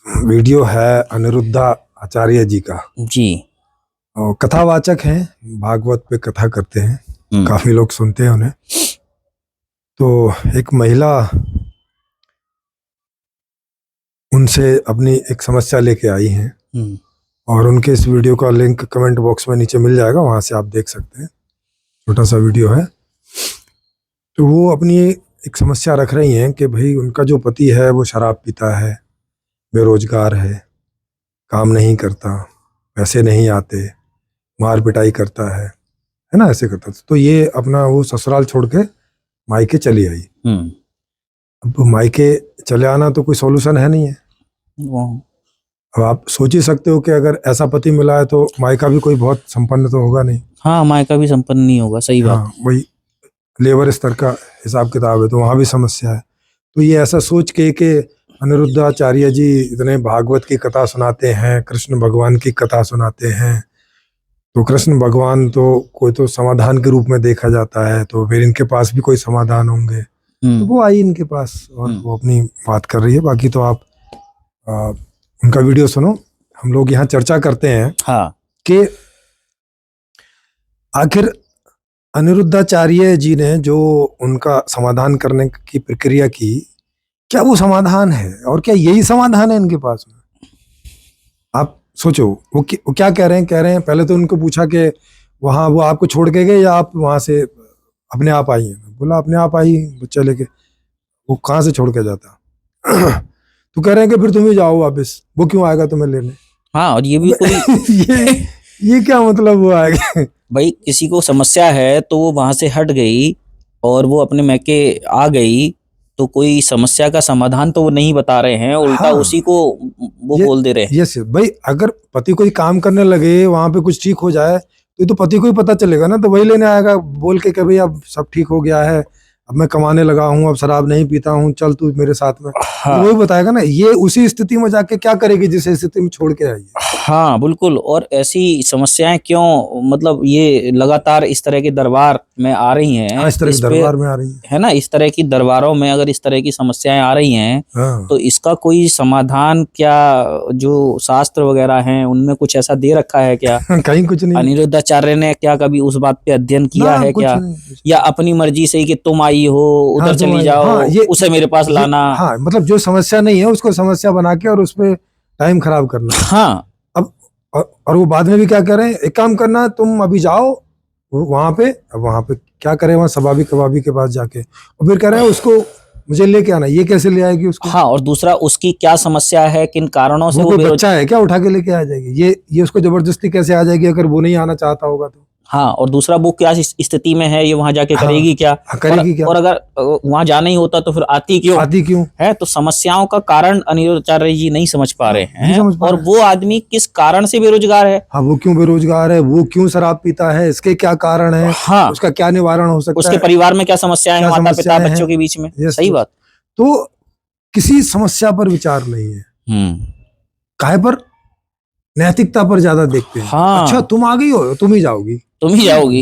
Video है अनिरुद्धा आचार्य जी का। जी। और कथावाचक हैं, भागवत पे कथा करते हैं, काफी लोग सुनते हैं उन्हें। तो एक महिला उनसे अपनी एक समस्या लेके आई हैं और उनके इस वीडियो का लिंक कमेंट बॉक्स में नीचे मिल जाएगा, वहां से आप देख सकते हैं। छोटा सा वीडियो है। तो वो अपनी एक समस्या रख रही हैं कि भाई उनका जो पति है वो शराब पीता है, बेरोजगार है, काम नहीं करता, पैसे नहीं आते, मार पिटाई करता है ना, ऐसे करता। तो ये अपना वो ससुराल छोड़ के मायके चली आई। अब मायके चले आना तो कोई सॉल्यूशन है नहीं है। अब आप सोच ही सकते हो कि अगर ऐसा पति मिला है तो मायका भी कोई बहुत संपन्न तो होगा नहीं। हाँ, मायका भी संपन्न नहीं होगा, सही बात। हाँ, वही लेबर स्तर का हिसाब किताब है, तो वहां भी समस्या है। तो ये ऐसा सोच के कि अनिरुद्धाचार्य जी इतने भागवत की कथा सुनाते हैं, कृष्ण भगवान की कथा सुनाते हैं, तो कृष्ण भगवान तो कोई तो समाधान के रूप में देखा जाता है, तो फिर इनके पास भी कोई समाधान होंगे। तो वो आई इनके पास और वो अपनी बात कर रही है। बाकी तो आप उनका वीडियो सुनो। हम लोग यहाँ चर्चा करते हैं कि आखिर अनिरुद्धाचार्य जी ने जो उनका समाधान करने की प्रक्रिया की, क्या वो समाधान है और क्या यही समाधान है इनके पास में? आप सोचो वो क्या कह रहे हैं। पहले तो उनको पूछा कि वहां वो आपको छोड़ के गए या आप वहां से अपने आप आई हैं? बोला अपने आप आई, बच्चा लेके। वो कहाँ से छोड़ के जाता? तो कह रहे हैं कि फिर तुम ही जाओ वापस। वो क्यों आएगा तुम्हें लेने? हाँ, और ये भी कोई ये क्या मतलब वो आएगा? भाई किसी को समस्या है तो वो वहां से हट गई और वो अपने मैके आ गई, तो कोई समस्या का समाधान तो वो नहीं बता रहे हैं, उल्टा उसी को वो बोल दे रहे हैं। यस भाई, अगर पति कोई काम करने लगे, वहां पे कुछ ठीक हो जाए तो पति को ही पता चलेगा ना, तो वही लेने आएगा बोल के भाई अब सब ठीक हो गया है, अब मैं कमाने लगा हूँ, अब शराब नहीं पीता हूँ, चल तू मेरे साथ में। हाँ। तो वही बताएगा ना। ये उसी स्थिति में जाके क्या करेगी जिस स्थिति में छोड़ के आई है। हाँ बिल्कुल। और ऐसी समस्याएं क्यों मतलब ये लगातार इस तरह के दरबार में आ रही हैं? हाँ, इस तरह के दरबार में आ रही है ना, इस तरह की दरबारों में अगर इस तरह की समस्याएं आ रही हैं, तो इसका कोई समाधान क्या जो शास्त्र वगैरह हैं उनमें कुछ ऐसा दे रखा है क्या? कहीं कुछ नहीं। अनिरुद्धाचार्य ने क्या कभी उस बात पे अध्ययन किया है क्या? या अपनी मर्जी से कि तुम आई हो उधर चली जाओ, उसे मेरे पास लाना। हाँ, मतलब जो समस्या नहीं है उसको समस्या बना के और उसपे टाइम खराब करना। हाँ। अब और वो बाद में भी क्या कह रहे हैं, एक काम करना, तुम अभी जाओ वहां पे। अब वहां पे क्या करे, वहां सबाबी कबाबी के पास जाके, और फिर कह रहे हैं उसको मुझे लेके आना। ये कैसे ले आएगी उसको? हाँ, और दूसरा उसकी क्या समस्या है, किन कारणों से वो बच्चा है क्या उठा के लेके आ जाएगी? ये उसको जबरदस्ती कैसे आ जाएगी अगर वो नहीं आना चाहता होगा तो? हाँ, और दूसरा वो क्या स्थिति में है, ये वहां जाके करेगी क्या? करेगी क्या? और अगर वहां जाना ही होता तो फिर आती क्यों है? तो समस्याओं का कारण अनिरुद्धाचार्य जी नहीं समझ पा रहे हैं। और वो आदमी किस कारण से बेरोजगार है? हाँ, वो क्यों बेरोजगार है, वो क्यों शराब पीता है, इसके क्या कारण है? हाँ, उसका क्या निवारण हो सकता है? उसके परिवार में क्या समस्याएं हैं, माता पिता बच्चों के बीच में? सही बात। तो किसी समस्या पर विचार नहीं है, काहे पर? नैतिकता पर ज्यादा देखते हैं। हाँ। अच्छा तुम आ गई हो, तुम ही जाओगी,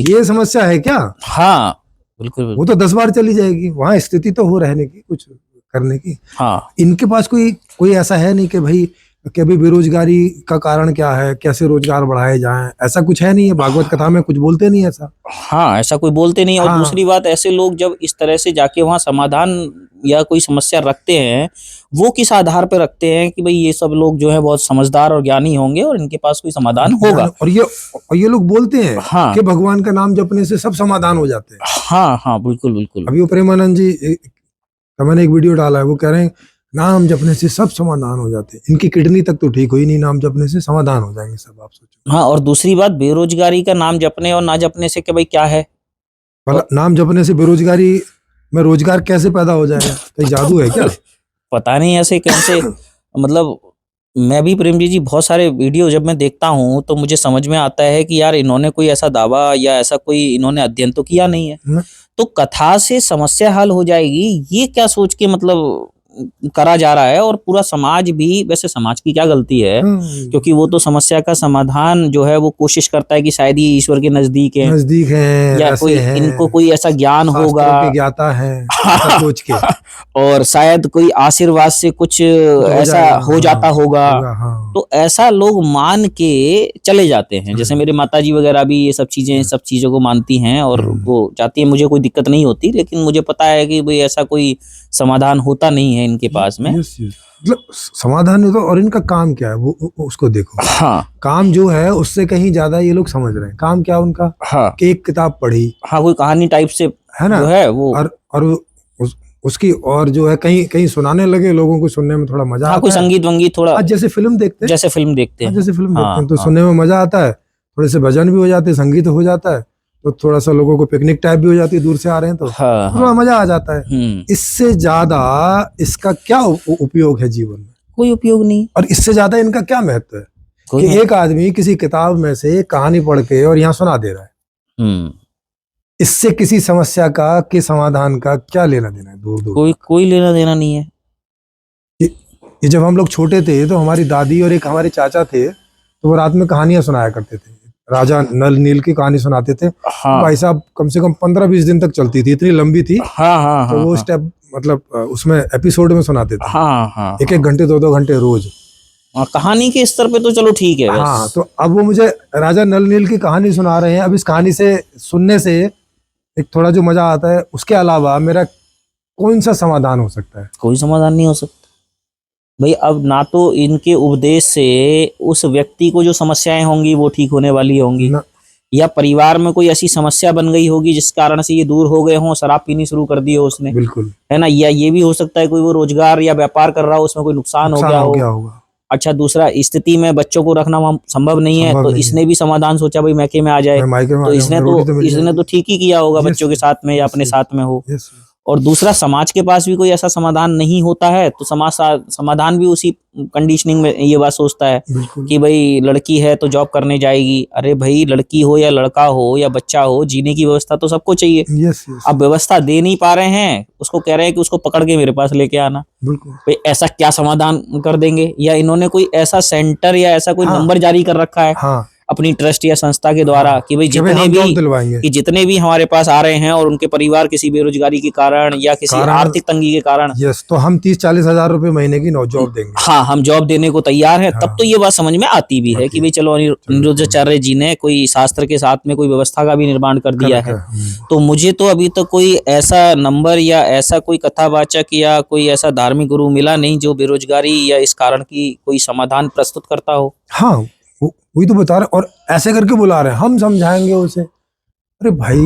ये समस्या है क्या? हाँ बिल्कुल। वो तो 10 बार चली जाएगी, वहां स्थिति तो हो रहने की, कुछ करने की। हाँ। इनके पास कोई ऐसा है नहीं कि भाई बेरोजगारी का कारण क्या है, कैसे रोजगार बढ़ाए जाएं, ऐसा कुछ है नहीं है। भागवत कथा में कुछ बोलते नहीं ऐसा। हाँ, ऐसा कोई बोलते नहीं। और दूसरी बात, ऐसे लोग जब इस तरह से जाके वहां समाधान या कोई समस्या रखते हैं, वो किस आधार पर रखते हैं कि भाई ये सब लोग जो है बहुत समझदार और ज्ञानी होंगे और इनके पास कोई समाधान होगा? और ये लोग बोलते हैं कि भगवान का नाम जपने से सब समाधान हो जाते हैं। हाँ हाँ बिल्कुल बिल्कुल। अभी प्रेमानंद जी का मैंने एक वीडियो डाला है, वो कह रहे हैं नाम जपने से सब समाधान हो जाते हैं। इनकी किडनी तक तो ठीक हुई नहीं, नाम जपने से समाधान हो जाएंगे सब। आप सोचो। हाँ, और दूसरी बात, बेरोजगारी का नाम जपने और ना जपने से क्या भाई क्या है? नाम जपने से बेरोजगारी में रोजगार कैसे पैदा हो जाएगा? कहीं जादू है क्या? पता नहीं ऐसे कैसे। मतलब मैं भी प्रेम जी बहुत सारे वीडियो जब मैं देखता हूँ तो मुझे समझ में आता है कि यार इन्होंने कोई ऐसा दावा या ऐसा कोई इन्होंने अध्ययन तो किया नहीं है। तो कथा से समस्या हल हो जाएगी, ये क्या सोच के मतलब करा जा रहा है और पूरा समाज भी, वैसे समाज की क्या गलती है, क्योंकि वो तो समस्या का समाधान जो है वो कोशिश करता है कि शायद ये ईश्वर के नजदीक है, या कोई इनको कोई ऐसा ज्ञान होगा, ज्ञाता है ऐसा सोच के, और शायद कोई आशीर्वाद से कुछ ऐसा हो जाता होगा। तो ऐसा लोग मान के चले जाते हैं। जैसे मेरे माताजी वगैरह भी ये सब चीजों को मानती हैं और वो जाती है, मुझे कोई दिक्कत नहीं होती, लेकिन मुझे पता है कि भाई ऐसा कोई समाधान होता नहीं है इनके पास में। मतलब समाधान नहीं तो, और इनका काम क्या है वो उसको देखो। हाँ, काम जो है उससे कहीं ज्यादा ये लोग समझ रहे हैं। काम क्या उनका, हाँ, कि एक किताब पढ़ी, हाँ, कोई कहानी टाइप से है ना, जो है वो, और उसकी और जो है कहीं कहीं सुनाने लगे, लोगों को सुनने में थोड़ा मजा आता है। कोई संगीत वंगीत थोड़ा, जैसे फिल्म देखते हैं, जैसे फिल्म देखते हैं, तो सुनने में मजा आता है, थोड़े से भजन भी हो जाते हैं, संगीत हो जाता है, तो थोड़ा सा लोगों को पिकनिक टाइप भी हो जाती है, दूर से आ रहे हैं तो थोड़ा मजा आ जाता है। इससे ज्यादा इसका क्या उपयोग है जीवन में? कोई उपयोग नहीं। और इससे ज्यादा इनका क्या महत्व है कि एक आदमी किसी किताब में से कहानी पढ़ के और यहाँ सुना दे रहा है, इससे किसी समस्या का के समाधान का क्या लेना देना है? दूर दूर कोई लेना देना नहीं है। ये जब हम लोग छोटे थे तो हमारी दादी और एक हमारे चाचा थे, तो वो रात में कहानियां सुनाया करते थे, राजा नल नील की कहानी सुनाते थे। हाँ। भाई साहब कम से कम 15-20 दिन तक चलती थी, इतनी लंबी थी। हाँ, तो वो स्टेप मतलब उसमें एपिसोड में सुनाते थे। हाँ, 1-1 घंटे 2-2 घंटे रोज। कहानी के स्तर पे तो चलो ठीक है। हाँ, तो अब वो मुझे राजा नल नील की कहानी सुना रहे हैं। अब इस कहानी से सुनने से एक थोड़ा जो मजा आता है, उसके अलावा मेरा कौन सा समाधान हो सकता है? कोई समाधान नहीं हो सकता भाई। अब ना तो इनके उपदेश से उस व्यक्ति को जो समस्याएं होंगी वो ठीक होने वाली होंगी, या परिवार में कोई ऐसी समस्या बन गई होगी जिस कारण से ये दूर हो गए हों, शराब पीनी शुरू कर दी हो उसने, बिल्कुल, है ना, या ये भी हो सकता है कोई वो रोजगार या व्यापार कर रहा हो, उसमें कोई नुकसान हो गया होगा। अच्छा, दूसरा स्थिति में बच्चों को रखना संभव नहीं है, तो इसने भी समाधान सोचा भाई मैके में आ जाए, तो इसने तो ठीक ही किया होगा, बच्चों के साथ में या अपने साथ में हो। और दूसरा, समाज के पास भी कोई ऐसा समाधान नहीं होता है, तो समाधान भी उसी कंडीशनिंग में ये बात सोचता है कि भाई लड़की है तो जॉब करने जाएगी। अरे भाई, लड़की हो या लड़का हो या बच्चा हो, जीने की व्यवस्था तो सबको चाहिए। अब व्यवस्था दे नहीं पा रहे हैं, उसको कह रहे हैं कि उसको पकड़ के मेरे पास लेके आना। भाई ऐसा क्या समाधान कर देंगे? या इन्होंने कोई ऐसा सेंटर या ऐसा कोई नंबर जारी कर रखा है अपनी ट्रस्ट या संस्था के द्वारा कि भाई जितने भी हमारे पास आ रहे हैं और उनके परिवार किसी बेरोजगारी के कारण या किसी आर्थिक तंगी के कारण, तो हम 30-40 हजार रुपए महीने की जॉब देंगे। हाँ, हम जॉब देने को तैयार हैं। तब तो ये बात समझ में आती भी है कि भाई चलो, अनिरुद्धाचार्य जी ने कोई शास्त्र के साथ में कोई व्यवस्था का भी निर्माण कर दिया है। तो मुझे तो अभी तक कोई ऐसा नंबर या ऐसा कोई कथावाचक या कोई ऐसा धार्मिक गुरु मिला नहीं जो बेरोजगारी या इस कारण की कोई समाधान प्रस्तुत करता हो। हाँ, वही तो बता रहे, और ऐसे करके बुला रहे हैं, हम समझाएंगे उसे। अरे भाई,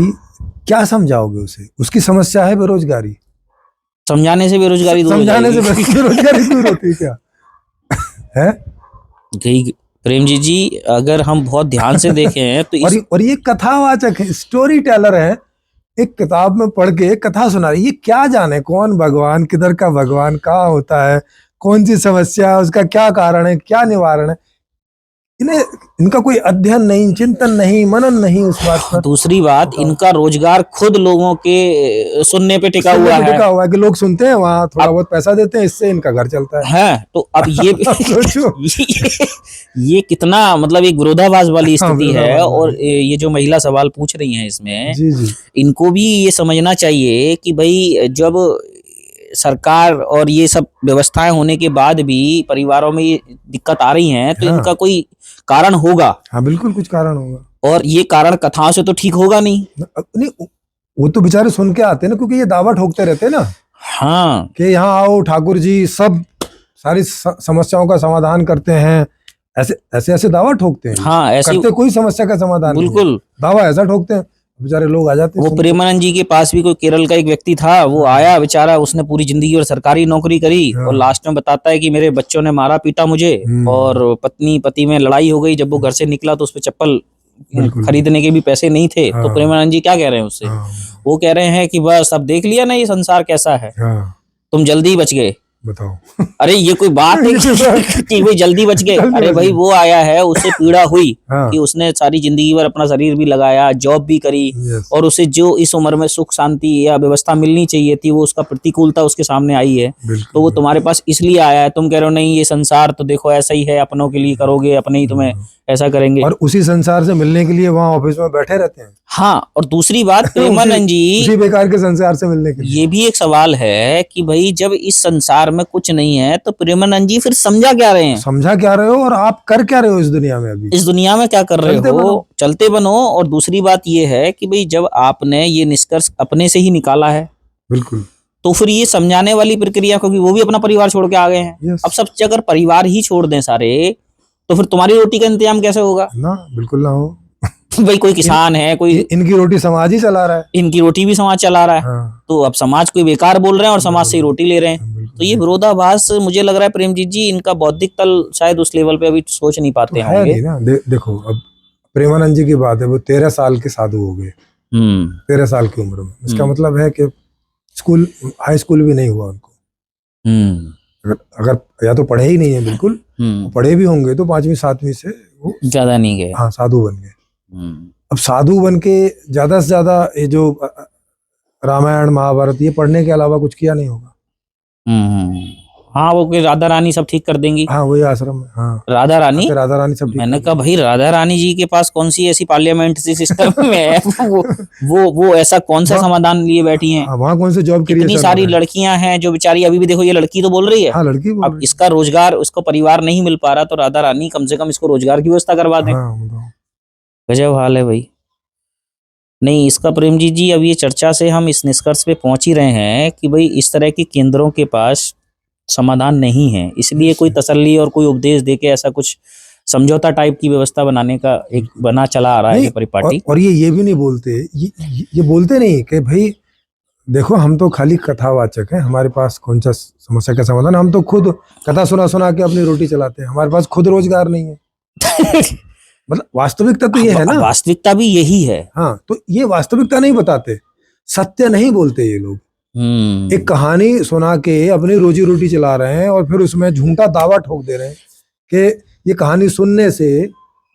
क्या समझाओगे उसे? उसकी समस्या है बेरोजगारी, समझाने से बेरोजगारी दूर होती क्या है? प्रेम जी, अगर हम बहुत ध्यान से देखें तो और ये कथावाचक है, स्टोरी टेलर है, एक किताब में पढ़ के कथा सुना रही। ये क्या जाने कौन भगवान, किधर का भगवान, कहाँ होता है, कौन सी समस्या है, उसका क्या कारण है, क्या निवारण है? इनका कोई अध्ययन नहीं, चिंतन नहीं, मनन नहीं उस बात पर। दूसरी बात, इनका रोजगार खुद लोगों के सुनने पे टिका हुआ है कि लोग सुनते हैं, वहाँ थोड़ा बहुत पैसा देते हैं, इससे इनका घर चलता है। तो अब ये ये कितना मतलब एक विरोधाभास वाली स्थिति है। और ये जो महिला सवाल पूछ रही हैं इसमें, इनको भी ये समझना चाहिए कि भाई जब सरकार और ये सब व्यवस्थाएं होने के बाद भी परिवारों में ये दिक्कत आ रही हैं, तो इनका कोई कारण होगा। हाँ, बिल्कुल कुछ कारण होगा, और ये कारण कथाओं से तो ठीक होगा नहीं। वो तो बेचारे सुन के आते हैं ना, क्योंकि ये दावा ठोकते रहते हैं ना। हाँ, कि यहाँ आओ ठाकुर जी, सब सारी समस्याओं का समाधान करते हैं, ऐसे दावा ठोकते हैं। हाँ, ऐसे करते कोई समस्या का समाधान बिल्कुल, दावा ऐसा ठोकते हैं, बेचारे लोग आ जाते हैं। वो प्रेमानंद जी के पास भी कोई केरल का एक व्यक्ति था, वो आया बेचारा, उसने पूरी जिंदगी और सरकारी नौकरी करी, और लास्ट में बताता है कि मेरे बच्चों ने मारा पीटा मुझे, और पति में लड़ाई हो गई। जब वो घर से निकला तो उस पे चप्पल खरीदने के भी पैसे नहीं थे। तो प्रेमानंद जी क्या कह रहे हैं उससे? वो कह रहे हैं कि बस अब देख लिया ना ये संसार कैसा है, तुम जल्दी बच गए, बताओ। अरे ये कोई बात है कि भाई जल्दी बच गए? अरे भाई वो आया है, उससे पीड़ा हुई हाँ। कि उसने सारी जिंदगी भर अपना शरीर भी लगाया, जॉब भी करी, यस, और उसे जो इस उम्र में सुख शांति या व्यवस्था मिलनी चाहिए थी, वो उसका प्रतिकूलता उसके सामने आई है। तो बिल्कुल वो तुम्हारे पास इसलिए आया है। तुम कह रहे हो नहीं ये संसार तो देखो ऐसा ही है, अपनों के लिए करोगे, अपने ही तुम्हें ऐसा करेंगे। और उसी संसार से मिलने के लिए वहाँ ऑफिस में बैठे रहते हैं। हाँ, और दूसरी बात प्रेमानंद जी, उसी बेकार के संसार से मिलने के लिए। ये भी एक सवाल है कि भाई जब इस संसार में कुछ नहीं है तो प्रेमानंद जी फिर समझा क्या रहे हैं? समझा क्या रहे हो और आप कर क्या रहे हो इस दुनिया में अभी? इस दुनिया में क्या कर रहे चलते हो? बनो। चलते बनो। और दूसरी बात ये है कि भाई जब आपने ये निष्कर्ष अपने से ही निकाला है, बिल्कुल। तो फिर ये समझाने वाली प्रक्रिया, क्योंकि वो भी अपना परिवार छोड़ के आ गए हैं। यस। अब सब अगर परिवार ही छोड़ दें सारे, तो फिर तुम्हारी रोटी का इंतजाम कैसे होगा? ना, बिल्कुल ना हो। भाई कोई किसान है, कोई इनकी रोटी समाज ही चला रहा है। इनकी रोटी भी समाज चला रहा है। हाँ, तो अब समाज कोई बेकार बोल रहे हैं और समाज से ही रोटी ले रहे हैं। बिल्कुल। तो ये विरोधाभास मुझे लग रहा है प्रेमजीत जी, इनका बौद्धिक तल शायद उस लेवल पे अभी सोच नहीं पाते है होंगे। नहीं ना। देखो, अब प्रेमानंद जी की बात है, वो 13 साल के साधु हो गए, 13 साल की उम्र में। इसका मतलब है कि स्कूल, हाई स्कूल भी नहीं हुआ उनको। अगर या तो पढ़े ही नहीं है बिल्कुल, पढ़े भी होंगे तो 5वीं 7वीं से वो ज्यादा नहीं गए। हाँ, साधु बन गए। अब साधु बन के ज्यादा से ज्यादा ये जो रामायण महाभारत ये पढ़ने के अलावा कुछ किया नहीं होगा। हाँ, वो कोई राधा रानी सब ठीक कर देंगी। हाँ, वही आश्रम में। हाँ, राधा रानी, राधा रानी सब ठीक मैंने कर कहा भाई राधा रानी जी के पास कौन सी ऐसी पार्लियामेंट सिस्टम में है वो ऐसा कौन सा समाधान लिए बैठी हैं? वहाँ कौन से जॉब कितनी क्रिएशन सारी लड़कियां हैं जो बेचारी, अभी भी देखो ये लड़की तो बोल रही है। हाँ, लड़की बोल अब रही इसका रोजगार, उसको परिवार नहीं मिल पा रहा, तो राधा रानी कम से कम इसको रोजगार की व्यवस्था करवा दें। हाँ, बताओ। गजब हाल है भाई। नहीं, इसका प्रेमजीत जी अब ये चर्चा से हम इस निष्कर्ष पे पहुंच ही रहे हैं कि भाई इस तरह के केंद्रों के पास समाधान नहीं है, इसलिए कोई तसल्ली और कोई उपदेश देके ऐसा कुछ समझौता टाइप की व्यवस्था बनाने का एक बना चला आ रहा है परिपाटी। और ये भी नहीं बोलते, ये बोलते नहीं कि भाई देखो हम तो खाली कथावाचक हैं, हमारे पास कौन सा समस्या का समाधान, हम तो खुद कथा सुना सुना के अपनी रोटी चलाते हैं, हमारे पास खुद रोजगार नहीं है। मतलब वास्तविकता तो ये है ना। वास्तविकता भी यही है। हाँ, तो ये वास्तविकता नहीं बताते, सत्य नहीं बोलते ये लोग। एक कहानी सुना के अपनी रोजी रोटी चला रहे हैं और फिर उसमें झूठा दावा ठोक दे रहे हैं कि ये कहानी सुनने से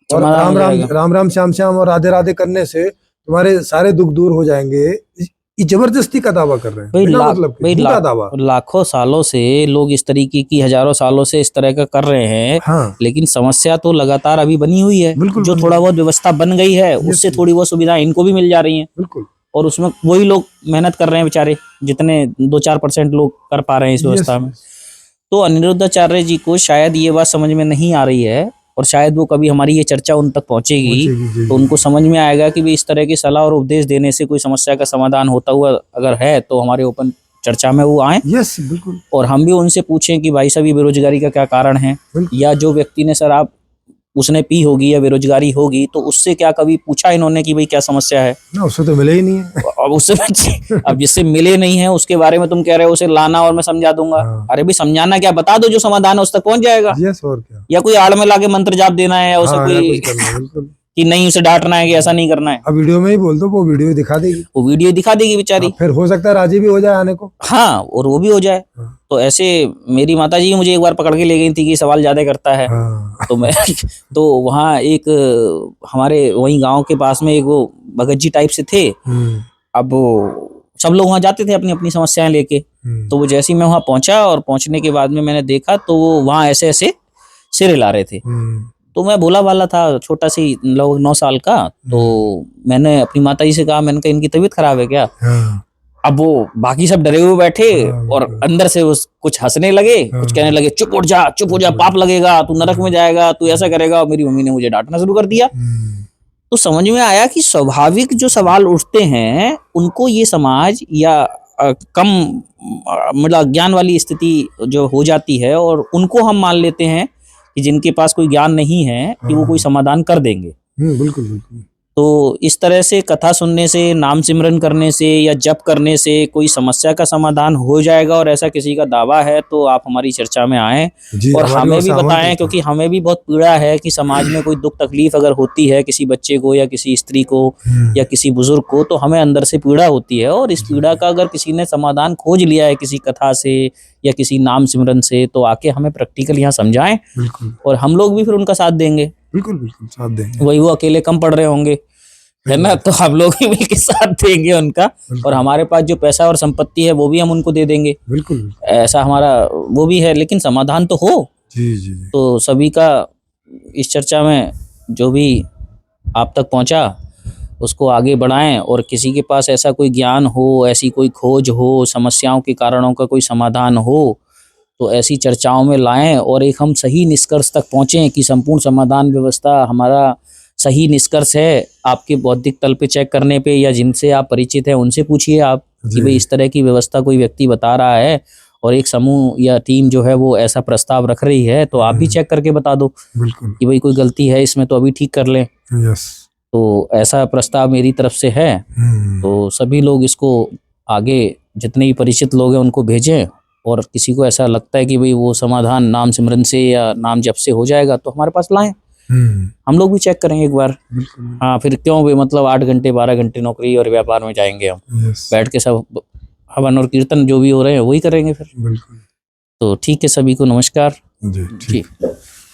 और राम राम श्याम श्याम और राधे राधे करने से तुम्हारे सारे दुख दूर हो जाएंगे। ये जबरदस्ती का दावा कर रहे हैं, मतलब दावा। लाखों सालों से लोग इस तरीके की, हजारों सालों से इस तरह का कर रहे हैं। हाँ, लेकिन समस्या तो लगातार अभी बनी हुई है। जो थोड़ा बहुत व्यवस्था बन गई है उससे थोड़ी बहुत सुविधा इनको भी मिल जा रही है। बिल्कुल। और उसमें वही लोग मेहनत कर रहे हैं बेचारे, जितने 2-4% लोग कर पा रहे हैं इस व्यवस्था में। तो अनिरुद्धाचार्य जी को शायद ये बात समझ में नहीं आ रही है, और शायद वो कभी हमारी ये चर्चा उन तक पहुंचेगी तो उनको समझ में आएगा कि भी इस तरह की सलाह और उपदेश देने से कोई समस्या का समाधान होता हुआ अगर है तो हमारे ओपन चर्चा में वो आए। यस, बिल्कुल। और हम भी उनसे पूछें कि भाई साहब ये बेरोजगारी का क्या कारण है, या जो व्यक्ति ने शराब उसने पी होगी या बेरोजगारी होगी तो उससे क्या कभी पूछा इन्होंने कि भाई क्या समस्या है? ना, उससे तो मिले ही नहीं है। अब उससे अब जिससे मिले नहीं है उसके बारे में तुम कह रहे हो उसे लाना और मैं समझा दूंगा। हाँ। अरे भाई समझाना क्या, बता दो जो समाधान है उस तक पहुंच जाएगा। यस, और क्या। या कोई आड़ में लाके मंत्र जाप देना है, या उसे हाँ, कोई बिल्कुल कि नहीं उसे डांटना है कि ऐसा नहीं करना है। अब वीडियो में ही बोल दो, वो वीडियो दिखा देगी, वो वीडियो दिखा देगी बेचारी। फिर हो सकता है राजी भी हो जाए आने को। हाँ, और वो भी हो जाए। तो ऐसे मेरी माता जी मुझे एक बार पकड़ के ले गई थी कि सवाल ज्यादा करता है। हाँ। तो मैं तो वहाँ एक हमारे वही गांव के पास में एक वो भगत जी टाइप से थे। अब सब लोग वहाँ जाते थे अपनी अपनी समस्याएं लेके। तो वो जैसे ही मैं वहाँ पहुंचा और पहुंचने के बाद में मैंने देखा तो वो वहाँ ऐसे ऐसे सिर हिला रहे थे। तो मैं भोला वाला था, छोटा सी 9 साल का। तो मैंने अपनी माता जी से कहा, मैंने कहा इनकी तबीयत खराब है क्या? अब वो बाकी सब डरे हुए बैठे और अंदर से वो कुछ हंसने लगे, कुछ कहने लगे चुप हो जा, पाप लगेगा, तू नरक में जाएगा, तू ऐसा करेगा। और मेरी मम्मी ने मुझे डांटना शुरू कर दिया। तो समझ में आया कि स्वाभाविक जो सवाल उठते हैं उनको ये समाज या कम मतलब ज्ञान वाली स्थिति जो हो जाती है, और उनको हम मान लेते हैं कि जिनके पास कोई ज्ञान नहीं है कि वो कोई समाधान कर देंगे। बिल्कुल बिल्कुल। तो इस तरह से कथा सुनने से, नाम सिमरन करने से या जप करने से कोई समस्या का समाधान हो जाएगा, और ऐसा किसी का दावा है तो आप हमारी चर्चा में आएं जी, और हमारी हमें ओर भी से आमंत्रित बताएं, है। क्योंकि हमें भी बहुत पीड़ा है कि समाज में कोई दुख तकलीफ अगर होती है किसी बच्चे को या किसी स्त्री को या किसी बुजुर्ग को, तो हमें अंदर से पीड़ा होती है, और इस पीड़ा का अगर किसी ने समाधान खोज लिया है किसी कथा से या किसी नाम सिमरन से, तो आके हमें प्रैक्टिकल यहाँ समझाएं, बिल्कुल और हम लोग भी फिर उनका साथ देंगे। बिल्कुल बिल्कुल साथ देंगे। वही वो अकेले कम पड़ रहे होंगे, है ना, तो हम लोग ही मिलके साथ देंगे उनका, और हमारे पास जो पैसा और संपत्ति है वो भी हम उनको दे देंगे। बिल्कुल ऐसा हमारा वो भी है, लेकिन समाधान तो हो। जी जी जी। तो सभी का इस चर्चा में जो भी आप तक पहुंचा उसको आगे बढ़ाएं, और किसी के पास ऐसा कोई ज्ञान हो, ऐसी कोई खोज हो, समस्याओं के कारणों का कोई समाधान हो, तो ऐसी चर्चाओं में लाएं, और एक हम सही निष्कर्ष तक पहुंचें कि संपूर्ण समाधान व्यवस्था हमारा सही निष्कर्ष है। आपके बौद्धिक तल पे चेक करने पे, या जिनसे आप परिचित हैं उनसे पूछिए आप कि भाई इस तरह की व्यवस्था कोई व्यक्ति बता रहा है और एक समूह या टीम जो है वो ऐसा प्रस्ताव रख रही है, तो आप भी चेक करके बता दो बिल्कुल कि भाई कोई गलती है इसमें तो अभी ठीक कर लें। यस। तो ऐसा प्रस्ताव मेरी तरफ से है, तो सभी लोग इसको आगे जितने भी परिचित लोग हैं उनको भेजें, और किसी को ऐसा लगता है कि भाई वो समाधान नाम सिमरन से या नाम जप से हो जाएगा तो हमारे पास लाएं, हम लोग भी चेक करेंगे एक बार। बिल्कुल हाँ, फिर क्यों भी मतलब 8 घंटे 12 घंटे नौकरी और व्यापार में जाएंगे हम, यस बैठ के सब हवन और कीर्तन जो भी हो रहे हैं वही करेंगे फिर। बिल्कुल तो ठीक है, सभी को नमस्कार जी ठीक। जी।